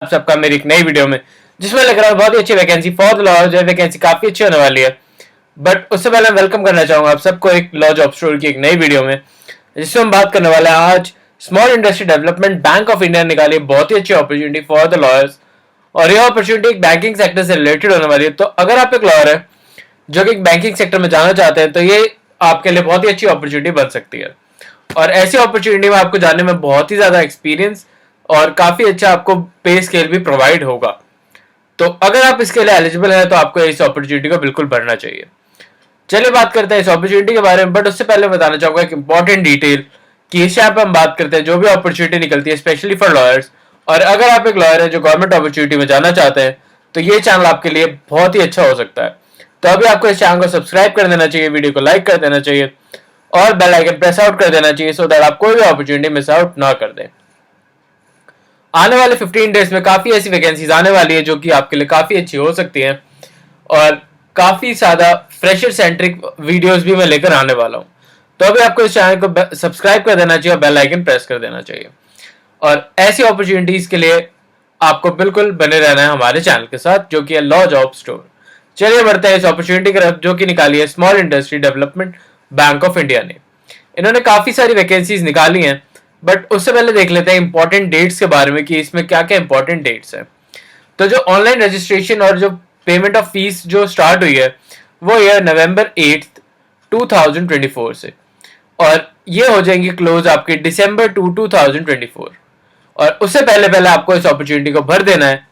आप सबका मेरी एक नई वीडियो में, जिसमें लग रहा है बहुत ही अच्छी वैकेंसी फॉर द लॉ, जो है वैकेंसी काफी अच्छी होने वाली है। बट उससे पहले वेलकम करना चाहूंगा आप सबको एक लॉ जॉब स्टोरी की एक नई वीडियो में, जिसमें हम बात करने वाले हैं आज small industry development bank of India निकाली बहुत ही अच्छी अपॉर्चुनिटी फॉर द लॉयर्स। और यह अपॉर्चुनिटी एक बैंकिंग सेक्टर से रिलेटेड होने वाली है। तो अगर आप एक लॉयर है जो कि बैंकिंग सेक्टर में जाना चाहते हैं, तो ये आपके लिए बहुत ही अच्छी अपॉर्चुनिटी बन सकती है। और ऐसी अपॉर्चुनिटी में आपको जाने में बहुत ही ज्यादा एक्सपीरियंस और काफी अच्छा आपको पे स्केल भी प्रोवाइड होगा। तो अगर आप इसके लिए एलिजिबल है तो आपको इस अपॉर्चुनिटी को बिल्कुल भरना चाहिए। चलिए बात करते हैं इस अपॉर्चुनिटी के बारे में, बट उससे पहले बताना चाहूंगा एक इंपॉर्टेंट डिटेल कि इस यहाँ पे हम बात करते हैं जो भी अपॉर्चुनिटी निकलती है स्पेशली फॉर लॉयर्स। और अगर आप एक लॉयर है जो गवर्नमेंट अपॉर्चुनिटी में जाना चाहते हैं, तो ये चैनल आपके लिए बहुत ही अच्छा हो सकता है। तो अभी आपको इस चैनल को सब्सक्राइब कर देना चाहिए, वीडियो को लाइक कर देना चाहिए और बेल आइकन प्रेस आउट कर देना चाहिए, सो दैट आप कोई भी अपॉर्चुनिटी मिस आउट ना कर दें। आने वाले 15 डेज में काफी ऐसी वैकेंसीज आने वाली है जो कि आपके लिए काफी अच्छी हो सकती है। और काफी ज्यादा फ्रेशर सेंट्रिक वीडियोस भी मैं लेकर आने वाला हूं। तो अभी आपको इस चैनल को सब्सक्राइब कर देना चाहिए और बेल आइकन प्रेस कर देना चाहिए। और ऐसी अपॉर्चुनिटीज के लिए आपको बिल्कुल बने रहना है हमारे चैनल के साथ, जो कि है लॉ जॉब स्टोर। चलिए बढ़ते हैं इस अपॉर्चुनिटी की तरफ जो कि निकाली है small industry development bank of India ने। इन्होंने काफी सारी वैकेंसीज निकाली हैं, बट उससे पहले देख लेते हैं इंपॉर्टेंट डेट्स के बारे में कि इसमें क्या क्या इंपॉर्टेंट डेट्स हैं। तो जो ऑनलाइन रजिस्ट्रेशन और जो पेमेंट ऑफ फीस जो स्टार्ट हुई है वो ये नवंबर 8 2024 से, और ये हो जाएंगी क्लोज आपके दिसंबर 2024। और उससे पहले पहले आपको इस अपॉर्चुनिटी को भर देना है।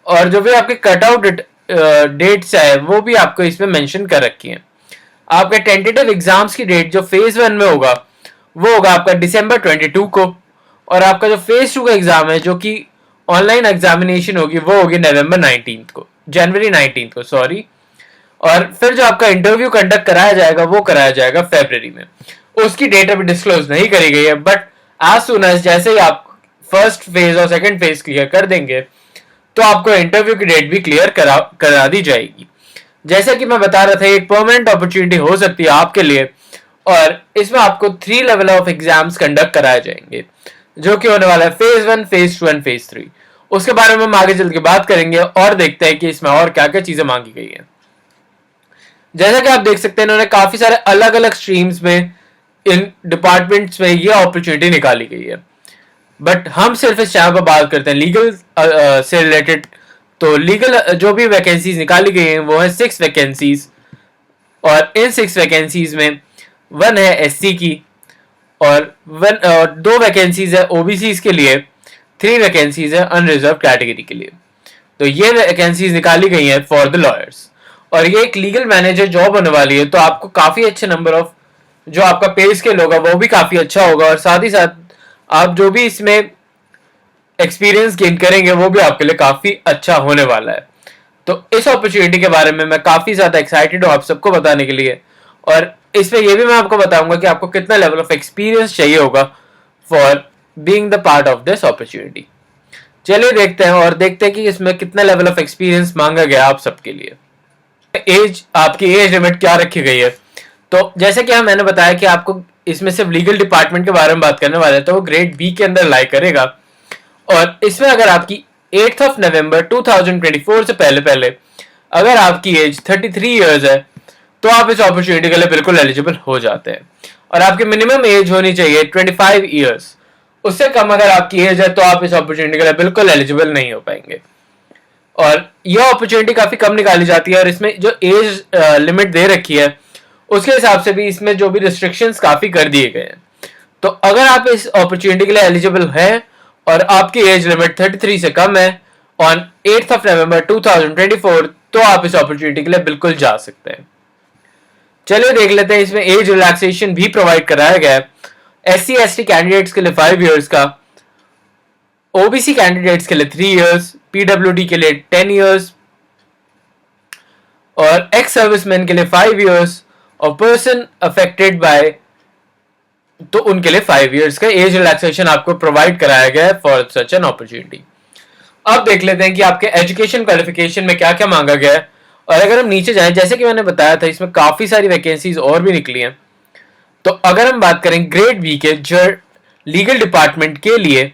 और जो भी आपके कट आउट डेट्स है वो भी आपको इसमें मेंशन कर रखी है। आपके टेंटेटिव एग्जाम्स की डेट जो फेज 1 में होगा वो होगा आपका दिसंबर 22 को, और आपका जो फेज 2 का एग्जाम है जो कि ऑनलाइन एग्जामिनेशन होगी वो होगी नवंबर 19 को, जनवरी 19 को सॉरी। और फिर जो आपका इंटरव्यू कंडक्ट कराया जाएगा वो कराया जाएगा फरवरी में। उसकी डेट अभी डिस्क्लोज नहीं करी गई है, बट एज सुन एज जैसे ही आप फर्स्ट फेज और सेकंड फेज क्लियर कर देंगे तो आपको इंटरव्यू की डेट भी क्लियर करा दी जाएगी। जैसा कि मैं बता रहा था, एक परमानेंट अपॉर्चुनिटी हो सकती है आपके लिए, और इसमें आपको 3 लेवल ऑफ एग्जाम्स कंडक्ट कराए जाएंगे जो कि होने वाला है फेज 1, फेज 2 एंड फेज 3। उसके बारे में हम आगे चल के बात करेंगे और देखते हैं कि इसमें और क्या क्या चीजें मांगी गई है। जैसा कि आप देख सकते हैं इन्होंने काफी सारे अलग अलग स्ट्रीम्स में इन डिपार्टमेंट्स में ये अपॉर्चुनिटी निकाली गई है, बट हम सिर्फ इस चैनल पर बात करते हैं लीगल से रिलेटेड। तो लीगल जो भी वैकेंसीज निकाली गई हैं वो है 6 वैकेंसीज, और इन 6 वैकेंसीज में 1 है एससी की, और 2 वैकेंसीज है ओबीसी के लिए, 3 वैकेंसीज है अनरिजर्व कैटेगरी के लिए। तो ये वैकेंसीज निकाली गई हैं फॉर द लॉयर्स, और ये एक लीगल मैनेजर जॉब होने वाली है। तो आपको काफी अच्छे नंबर ऑफ जो आपका पे स्केल होगा वो भी काफी अच्छा होगा, और साथ ही साथ आप जो भी इसमें एक्सपीरियंस गेन करेंगे वो भी आपके लिए काफी अच्छा होने वाला है। तो इस अपॉर्चुनिटी के बारे में मैं काफी ज्यादा एक्साइटेड हूँ आप सबको बताने के लिए। और इसमें यह भी मैं आपको बताऊंगा कि आपको कितना लेवल ऑफ एक्सपीरियंस चाहिए होगा for being the part of this opportunity. चलिए देखते हैं और देखते हैं कि इसमें कितना लेवल ऑफ एक्सपीरियंस मांगा गया आप सबके लिए। एज, आपकी एज लिमिट क्या रखी गई है। तो जैसे कि मैंने बताया कि आपको इसमें सिर्फ लीगल डिपार्टमेंट के बारे में बात करने वाले हैं, तो वो ग्रेड बी के अंदर लाई करेगा। और इसमें अगर आपकी 8 ऑफ नवंबर 2024 से पहले पहले अगर आपकी एज 33 ईयर्स है तो आप इस अपॉर्चुनिटी के लिए बिल्कुल एलिजिबल हो जाते हैं। और आपकी मिनिमम एज होनी चाहिए 25 ईयर्स। उससे कम अगर आपकी एज है तो आप इस अपॉर्चुनिटी के लिए बिल्कुल एलिजिबल नहीं हो पाएंगे। और यह अपॉर्चुनिटी काफी कम निकाली जाती है, और इसमें जो एज लिमिट दे रखी है उसके हिसाब से भी इसमें जो भी रिस्ट्रिक्शंस काफी कर दिए गए हैं। तो अगर आप इस अपॉर्चुनिटी के लिए एलिजिबल हैं और आपकी एज लिमिट 33 से कम है ऑन 8 ऑफ नवंबर 2024, तो आप इस अपॉर्चुनिटी के लिए बिल्कुल जा सकते हैं। चलिए देख लेते हैं, इसमें एज रिलैक्सेशन भी प्रोवाइड कराया गया है। एससी एसटी कैंडिडेट्स के लिए 5 इयर्स का, ओबीसी कैंडिडेट्स के लिए 3 इयर्स, पीडब्ल्यूडी के लिए 10 इयर्स, और एक्स सर्विसमैन के लिए 5 इयर्स, और पर्सन अफेक्टेड बाय तो उनके लिए 5 इयर्स का एज रिलैक्सेशन आपको प्रोवाइड कराया गया है फॉर सच एन अपॉर्चुनिटी। अब देख लेते हैं कि आपके एजुकेशन क्वालिफिकेशन में क्या क्या मांगा गया है। और अगर हम नीचे जाएं, जैसे कि मैंने बताया था इसमें काफी सारी वैकेंसीज और भी निकली हैं। तो अगर हम बात करें ग्रेड बी के जो लीगल डिपार्टमेंट के लिए,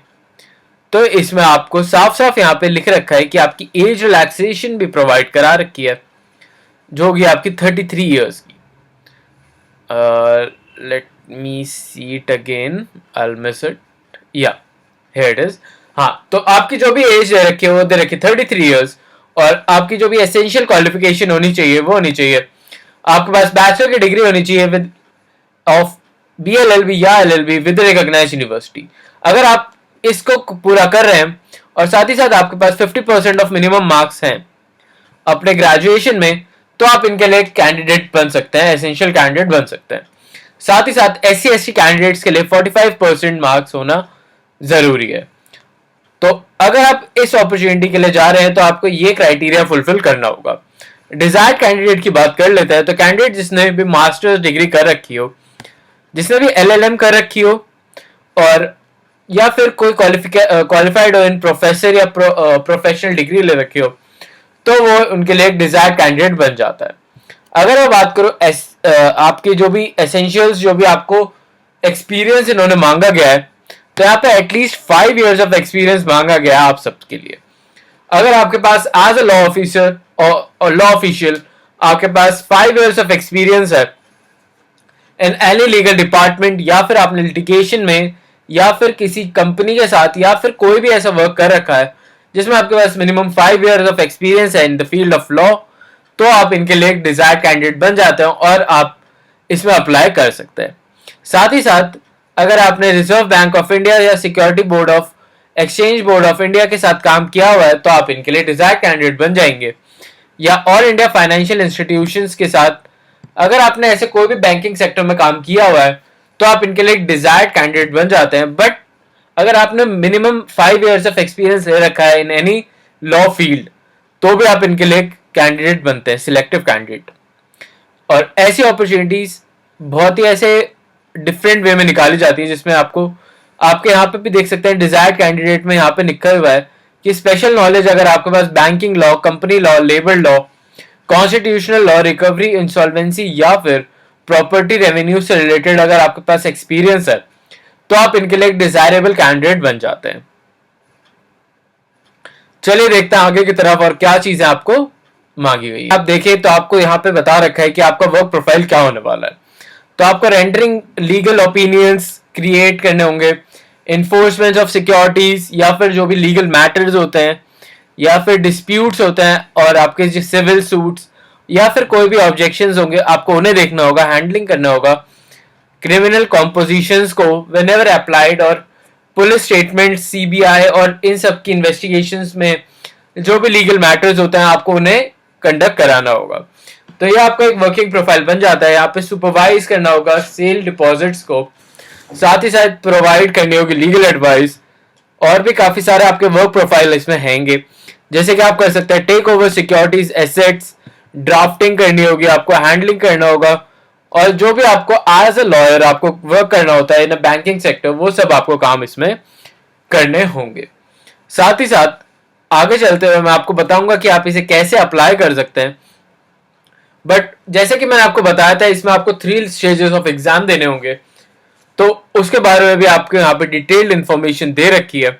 तो इसमें आपको साफ साफ यहाँ पे लिख रखा है कि आपकी एज रिलैक्सेशन भी प्रोवाइड करा रखी है, जो होगी आपकी 33 ईयर्स की। Let me see it again, I will miss it, या हियर इट इज। हाँ, तो आपकी जो भी एज दे रखी है वो दे रखी है 33 ईयर्स, और आपकी जो भी एसेंशियल क्वालिफिकेशन होनी चाहिए वो होनी चाहिए आपके पास बैचलर की डिग्री होनी चाहिए विद ऑफ BLLB या LLB विद रिकॉग्नाइज्ड यूनिवर्सिटी। अगर आप इसको पूरा कर रहे हैं और साथ ही साथ आपके पास 50% ऑफ मिनिमम मार्क्स हैं अपने ग्रेजुएशन में, तो आप इनके लिए कैंडिडेट बन सकते हैं, एसेंशियल कैंडिडेट बन सकते हैं। साथ ही साथ SC ST कैंडिडेट्स के लिए 45% मार्क्स होना जरूरी है। तो अगर आप इस अपॉर्चुनिटी के लिए जा रहे हैं तो आपको ये क्राइटेरिया फुलफिल करना होगा। डिजायर्ड कैंडिडेट की बात कर लेते हैं, तो कैंडिडेट जिसने भी मास्टर्स डिग्री कर रखी हो, जिसने भी LLM कर रखी हो, और या फिर कोई क्वालिफाइड हो इन प्रोफेसर या प्रोफेशनल डिग्री ले रखी हो, तो वो उनके लिए एक डिजायर्ड कैंडिडेट बन जाता है। अगर मैं बात करूं आपके जो भी एसेंशियल्स, जो भी आपको एक्सपीरियंस इन्होंने मांगा गया है, तो यहाँ पे एटलीस्ट 5 years ऑफ एक्सपीरियंस मांगा गया है आप सबके लिए। अगर आपके पास एज अ लॉ ऑफिसर और लॉ ऑफिशियल आपके पास 5 years ऑफ एक्सपीरियंस है इन एनी लीगल डिपार्टमेंट, या फिर आपने लिटिगेशन में या फिर किसी कंपनी के साथ या फिर कोई भी ऐसा वर्क कर रखा है जिसमें आपके पास मिनिमम 5 years ऑफ एक्सपीरियंस है in the field of law, तो आप इनके लिए एक डिजायर्ड कैंडिडेट बन जाते हैं और आप इसमें अप्लाई कर सकते हैं। साथ ही साथ अगर आपने रिजर्व बैंक ऑफ इंडिया या security board of exchange board of India के साथ काम किया हुआ है, तो आप इनके लिए डिजायर्ड कैंडिडेट बन जाएंगे। या ऑल इंडिया फाइनेंशियल इंस्टीट्यूशंस के साथ अगर आपने ऐसे कोई भी बैंकिंग सेक्टर में काम किया हुआ है, तो आप इनके लिए एक डिजायर्ड कैंडिडेट बन जाते हैं। बट अगर आपने मिनिमम 5 years ऑफ एक्सपीरियंस ले रखा है इन एनी लॉ फील्ड, तो भी आप इनके लिए कैंडिडेट बनते हैं, सिलेक्टिव कैंडिडेट। और ऐसी अपॉर्चुनिटीज बहुत ही ऐसे डिफरेंट वे में निकाली जाती है, जिसमें आपको आपके यहाँ पे भी देख सकते हैं डिजायर्ड कैंडिडेट में यहाँ पे लिखा हुआ है कि स्पेशल नॉलेज अगर आपके पास banking law, company law, labour law, constitutional law, recovery, insolvency या फिर प्रॉपर्टी रेवेन्यू से रिलेटेड अगर आपके पास एक्सपीरियंस है, तो आप इनके लिए एक डिजायरेबल कैंडिडेट बन जाते हैं। चलिए देखते हैं आगे की तरफ और क्या चीजें आपको मांगी गई। आप देखिए तो आपको यहाँ पे बता रखा है कि आपका वर्क प्रोफाइल क्या होने वाला है। तो आपको रेंडरिंग लीगल ओपिनियंस क्रिएट करने होंगे, इन्फोर्समेंट ऑफ सिक्योरिटीज या फिर जो भी लीगल मैटर्स होते हैं या फिर डिस्प्यूट्स होते हैं, और आपके जो सिविल सूट्स या फिर कोई भी ऑब्जेक्शंस होंगे, आपको उन्हें देखना होगा, हैंडलिंग करना होगा। क्रिमिनल कॉम्पोजिशंस को व्हेनेवर अप्लाइड, और पुलिस स्टेटमेंट, CBI और इन सब की इन्वेस्टिगेशंस में जो भी लीगल मैटर्स होते हैं आपको उन्हें कंडक्ट कराना होगा। तो ये आपका एक वर्किंग प्रोफाइल बन जाता है। यहाँ पे सुपरवाइज करना होगा सेल डिपॉजिट्स को, साथ ही साथ प्रोवाइड करनी होगी लीगल एडवाइस, और भी काफी सारे आपके वर्क प्रोफाइल इसमें हैंगे। जैसे कि आप कर सकते हैं take over securities assets, drafting करनी होगी, आपको हैंडलिंग करना होगा, और जो भी आपको एज अ लॉयर आपको वर्क करना होता है इन बैंकिंग सेक्टर, वो सब आपको काम इसमें करने होंगे। साथ ही साथ आगे चलते हुए मैं आपको बताऊंगा कि आप इसे कैसे अप्लाई कर सकते हैं। बट जैसे कि मैंने आपको बताया था, इसमें आपको 3 स्टेजेस ऑफ एग्जाम देने होंगे, तो उसके बारे में भी आपको यहाँ पे डिटेल्ड इंफॉर्मेशन दे रखी है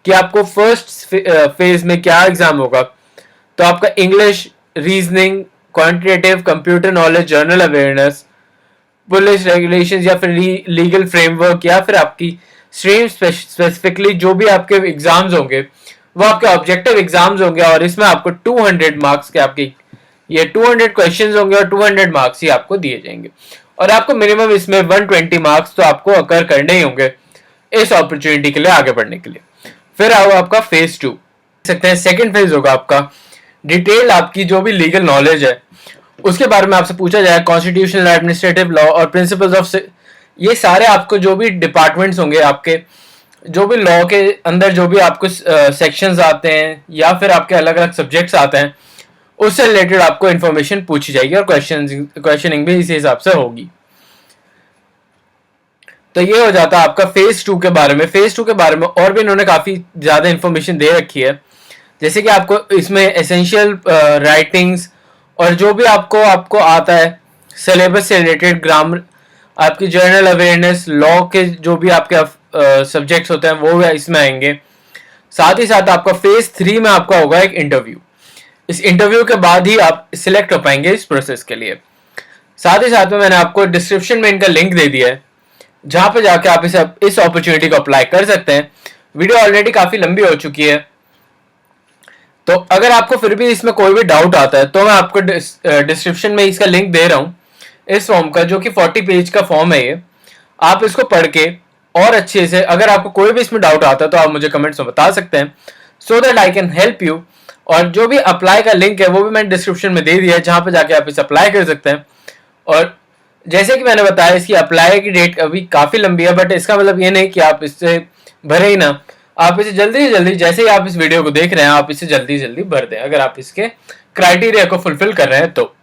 कि आपको फर्स्ट फेज में क्या एग्जाम होगा। तो आपका English, reasoning, quantitative, computer knowledge, journal awareness, police regulations या फिर लीगल फ्रेमवर्क, या फिर आपकी स्ट्रीम स्पेसिफिकली जो भी आपके एग्जाम्स होंगे वो आपके ऑब्जेक्टिव एग्जाम्स होंगे, और इसमें आपको 200 मार्क्स के आपके ये 200 क्वेश्चंस होंगे और 200 मार्क्स ही आपको दिए जाएंगे, और आपको मिनिमम इसमें 120 मार्क्स तो आपको अकर करने ही होंगे इस अपॉर्चुनिटी के लिए आगे बढ़ने के लिए। फिर आओ आपका फेज 2, सकते हैं सेकंड फेज होगा आपका डिटेल आपकी जो भी लीगल नॉलेज है उसके बारे में आपसे पूछा जाए, कॉन्स्टिट्यूशनल, एडमिनिस्ट्रेटिव लॉ और प्रिंसिपल्स ऑफ, ये सारे आपको जो भी डिपार्टमेंट्स होंगे आपके, जो भी लॉ के अंदर जो भी आपको सेक्शंस आते हैं या फिर आपके अलग अलग सब्जेक्ट्स आते हैं, उससे रिलेटेड आपको इन्फॉर्मेशन पूछी जाएगी और क्वेश्चनिंग भी इसी हिसाब से होगी। तो ये हो जाता है आपका फेज 2 के बारे में। फेज 2 के बारे में और भी इन्होंने काफी ज्यादा इन्फॉर्मेशन दे रखी है, जैसे कि आपको इसमें एसेंशियल राइटिंग्स और जो भी आपको आता है सिलेबस से रिलेटेड, ग्रामर, आपकी जर्नल अवेयरनेस, लॉ के जो भी आपके सब्जेक्ट्स होते हैं वो इसमें आएंगे। साथ ही साथ आपका फेज 3 में आपका होगा एक इंटरव्यू। इस इंटरव्यू के बाद ही आप सिलेक्ट हो पाएंगे इस प्रोसेस के लिए। साथ ही साथ में मैंने आपको डिस्क्रिप्शन में इनका लिंक दे दिया है, जहां पे जाके आप इस अपॉर्चुनिटी को अप्लाई कर सकते हैं। वीडियो ऑलरेडी काफी लंबी हो चुकी है, तो अगर आपको फिर भी इसमें कोई भी डाउट आता है तो मैं आपको डिस्क्रिप्शन में इसका लिंक दे रहा हूँ इस फॉर्म का, जो कि 40 पेज का फॉर्म है ये। आप इसको पढ़ के और अच्छे से, अगर आपको कोई भी इसमें डाउट आता है तो आप मुझे कमेंट्स में बता सकते हैं, so that I can help you. और जो भी अप्लाई का लिंक है वो भी मैंने डिस्क्रिप्शन में दे दिया है, जहां पे जाके आप इसे अप्लाई कर सकते हैं। और जैसे कि मैंने बताया, इसकी अप्लाई की डेट अभी काफी लंबी है, बट इसका मतलब ये नहीं कि आप इससे भरे ही ना। आप इसे जल्दी से जल्दी, जैसे ही आप इस वीडियो को देख रहे हैं, आप इसे जल्दी जल्दी भर दें, अगर आप इसके क्राइटेरिया को फुलफिल कर रहे हैं तो।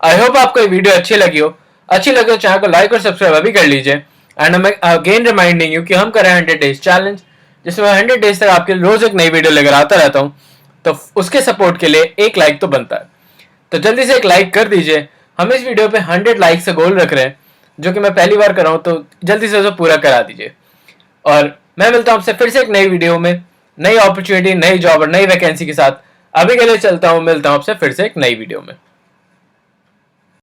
आई होप आपको ये वीडियो अच्छी लगी हो। अच्छी लगे तो चैनल को लाइक और सब्सक्राइब अभी कर लीजिए। एंड मैं अगेन रिमाइंडिंग यू कि हम कर रहे हैं 100 डेज चैलेंज, जिसमें 100 डेज तक आपके रोज एक नई वीडियो लेकर आता रहता हूँ। तो उसके सपोर्ट के लिए एक लाइक तो बनता है, तो जल्दी से एक लाइक कर दीजिए। हम इस वीडियो पे 100 लाइक से गोल रख रहे हैं, जो कि मैं पहली बार कर रहा हूँ, तो जल्दी से उसे पूरा करा दीजिए। और मैं मिलता हूँ आपसे फिर से एक नई वीडियो में, नई अपॉर्चुनिटी, नई जॉब और नई वैकेंसी के साथ। अभी के लिए चलता हूँ, मिलता हूँ आपसे फिर से एक नई वीडियो में।